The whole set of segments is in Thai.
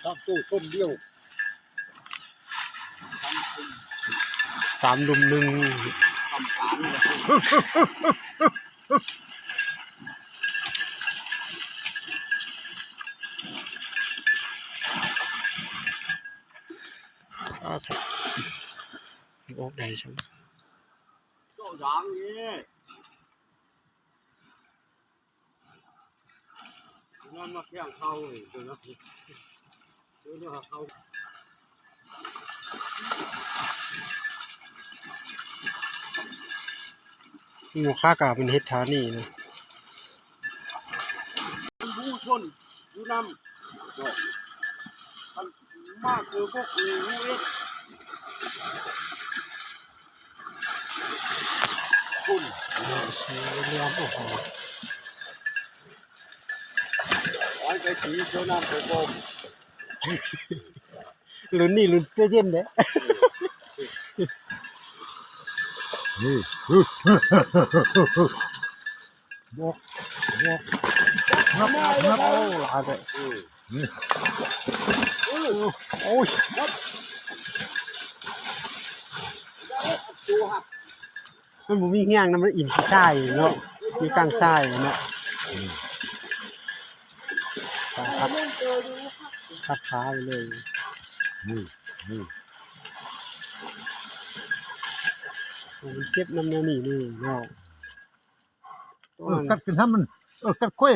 ทำตู้ส้มเดียว3 ลุม 1ทำสารเลยครับบอกได้ใช่ไหมโซ่ยางนี่นั่นมาแข่งเขาเลยตัวนั้นตัวนี้เขาหมูค่ากาเป็นเฮ็ดฐานี่นะผู้ชนอยู่นำมันมากคือพวกนี้คุณใช้เรื่องโอ้โหไอ้ไก่สีเจ้าน้ำโป่งลุ้นนี่ลุ้นเจ๊เย็นเด้นี่บอกนับโอ้ลาไปนี่โอ้ยมันบ่มีเฮียงนะมันอิ่มที่ทรายเนาะมีกลางทรายเนาะคัดขาไปเลยนี่มันเจ็บน้ำแนวนี่นี่เนาะกัดกันทำมันกัดคุย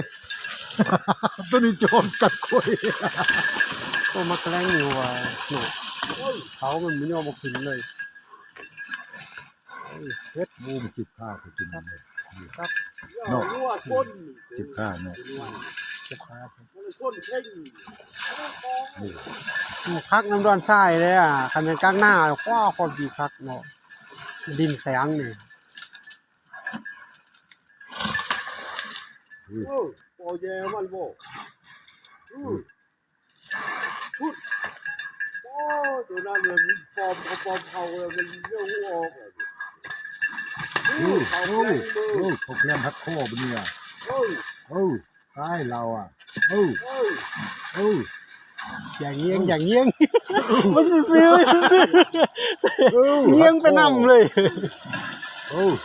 ตัวนี้โจรกัดคุยตัวมักแรงอยู่ว่ะเนาะเขามันไม่ยอมมาขึ้นเลยเฮ็ดบูมจิบข้าวไปกินเลยครับเนาะจิบข้าวเนาะเจ็บขานี่คักน้ำร้อนทรายเลยอ่ะคันเป็นกลางหน้าคว้าความดีคักเนาะดินแข็งนี่โอ้ยมันโบพูดโอ้ตัวนั้นเลยปอมเขาเลยมันเลี้ยวออกเขาแกล้งพัดโค้บเนี่ยตายเราอ่ะอย่างเงี้ยงมันซื้อเงี้ยงไปนำเลย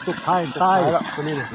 ตุกท้ายตายแล้วตัวนี้นะ